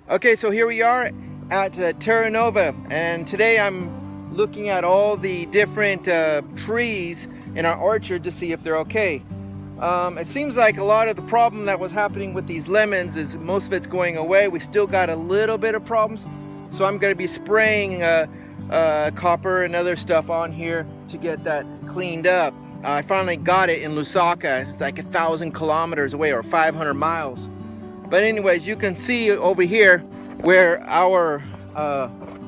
Okay, so here we are at Terra Nova, and today I'm looking at all the different trees in our orchard to see if they're okay. It seems like a lot of the problem that was happening with these lemons is most of it's going away. We still got a little bit of problems, so I'm going to be spraying copper and other stuff on here to get that cleaned up. I finally got it in Lusaka. It's like 1,000 kilometers away, or 500 miles. But anyways, you can see over here where our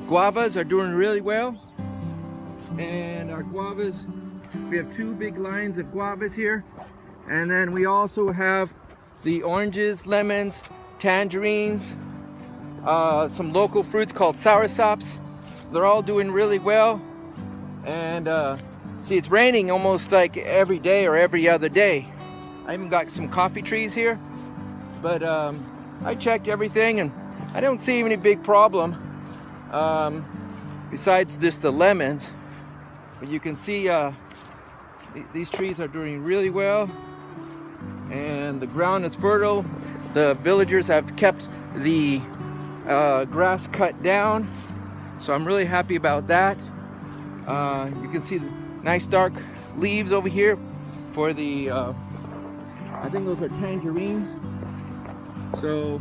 guavas are doing really well. And our guavas, we have two big lines of guavas here. And then we also have the oranges, lemons, tangerines, some local fruits called soursops. They're all doing really well. And see, it's raining almost like every day or every other day. I even got some coffee trees here. But I checked everything and I don't see any big problem besides just the lemons. But you can see these trees are doing really well and the ground is fertile. The villagers have kept the grass cut down, so I'm really happy about that. You can see the nice dark leaves over here for the I think those are tangerines. So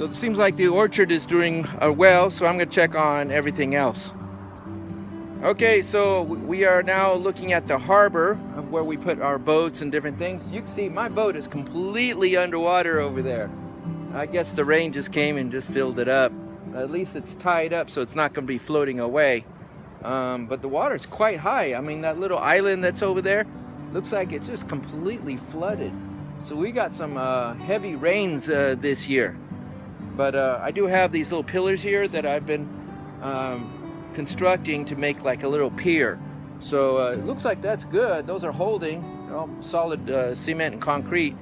it seems like the orchard is doing well, so I'm going to check on everything else. Okay, so we are now looking at the harbor of where we put our boats and different things. You can see my boat is completely underwater over there. I guess the rain just came and just filled it up. At least it's tied up, so it's not going to be floating away. But the water is quite high. I mean, that little island that's over there looks like it's just completely flooded. So we got some heavy rains this year. But I do have these little pillars here that I've been constructing to make like a little pier. So it looks like that's good. Those are holding, all solid cement and concrete.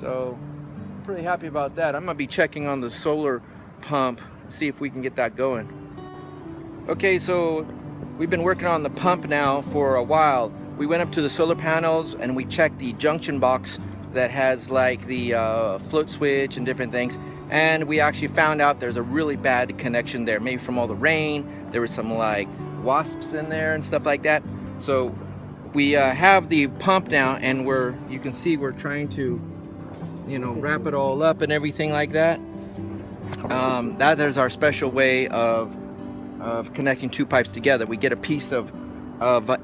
So I'm pretty happy about that. I'm gonna be checking on the solar pump, see if we can get that going. Okay, so we've been working on the pump now for a while. We went up to the solar panels and we checked the junction box that has like the float switch and different things, and we actually found out there's a really bad connection there, maybe from all the rain. There was some like wasps in there and stuff like that. So we have the pump now, and you can see we're trying to, you know, wrap it all up and everything like that. That is our special way of connecting two pipes together. We get a piece of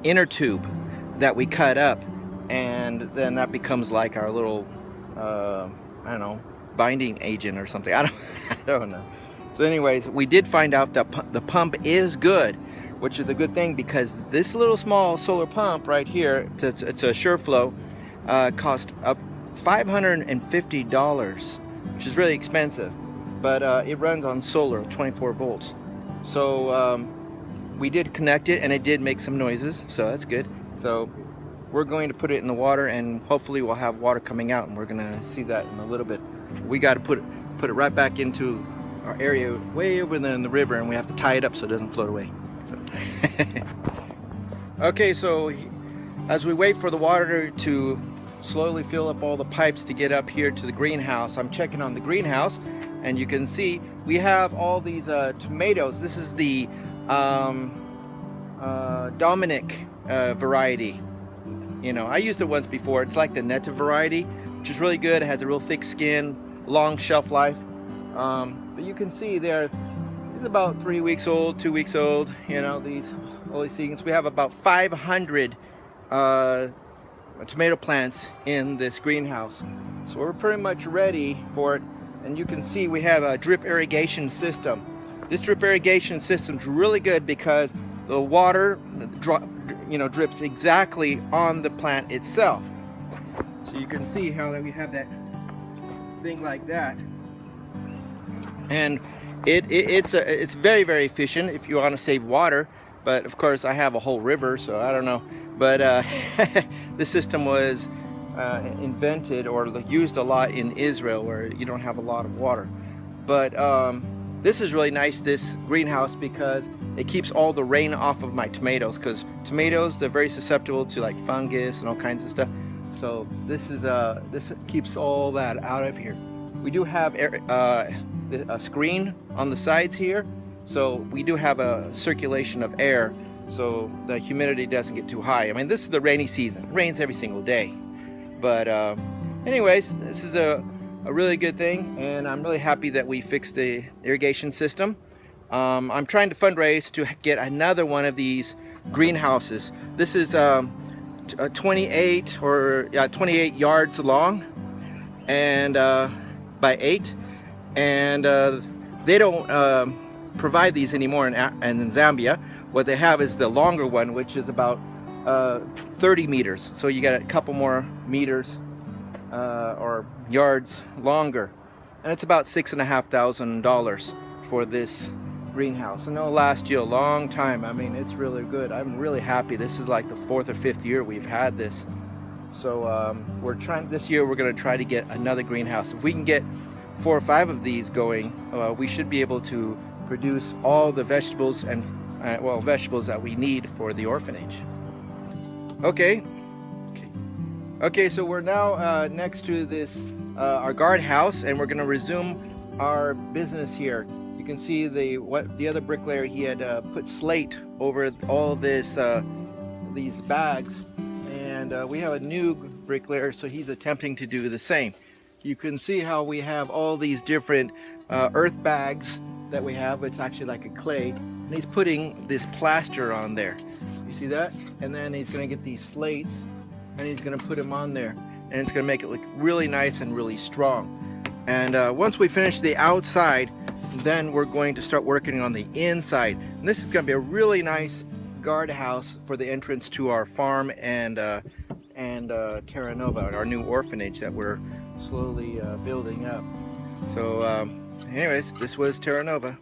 inner tube that we cut up, and then that becomes like our little I don't know, binding agent or something. I don't know. So anyways, we did find out that the pump is good, which is a good thing, because this little small solar pump right here, it's a SureFlow, cost up $550, which is really expensive, but it runs on solar, 24 volts. So we did connect it, and it did make some noises, so that's good. So we're going to put it in the water, and hopefully we'll have water coming out, and we're gonna see that in a little bit. We got to put it right back into our area way over there in the river, and we have to tie it up so it doesn't float away. So. Okay, so as we wait for the water to slowly fill up all the pipes to get up here to the greenhouse, I'm checking on the greenhouse, and you can see we have all these tomatoes. This is the Dominic variety. You know, I used it once before. It's like the Netta variety, which is really good. It has a real thick skin, long shelf life. But you can see it's about 3 weeks old, 2 weeks old. You know, all these seedlings. We have about 500 tomato plants in this greenhouse, so we're pretty much ready for it. And you can see we have a drip irrigation system. This drip irrigation system is really good because the water drips exactly on the plant itself. So you can see how that we have that thing like that, and it's very, very efficient if you want to save water. But of course I have a whole river, so I don't know. But the system was invented or used a lot in Israel, where you don't have a lot of water. But this is really nice, this greenhouse, because it keeps all the rain off of my tomatoes, because tomatoes, they're very susceptible to like fungus and all kinds of stuff. So this keeps all that out of here. We do have a screen on the sides here, so we do have a circulation of air, so the humidity doesn't get too high. I mean, this is the rainy season. It rains every single day. But anyways, this is a really good thing, and I'm really happy that we fixed the irrigation system. I'm trying to fundraise to get another one of these greenhouses. This is 28 yards long and by 8, and they don't provide these anymore in Zambia. What they have is the longer one, which is about 30 meters. So you got a couple more meters or yards longer, and it's about $6,500 for this greenhouse, and it'll last you a long time. I mean, it's really good. I'm really happy. This is like the 4th or 5th year we've had this. So this year we're going to try to get another greenhouse. If we can get 4 or 5 of these going, we should be able to produce all the vegetables and vegetables that we need for the orphanage. Okay, so we're now next to this our guardhouse, and we're going to resume our business here. You can see the other bricklayer, he had put slate over all this these bags, and we have a new bricklayer, so he's attempting to do the same. You can see how we have all these different earth bags that we have. It's actually like a clay, and he's putting this plaster on there. You see that? And then he's going to get these slates, and he's going to put them on there, and it's going to make it look really nice and really strong. And once we finish the outside, then we're going to start working on the inside. And this is going to be a really nice guard house for the entrance to our farm and Terra Nova, our new orphanage that we're slowly building up. So anyways, this was Terra Nova.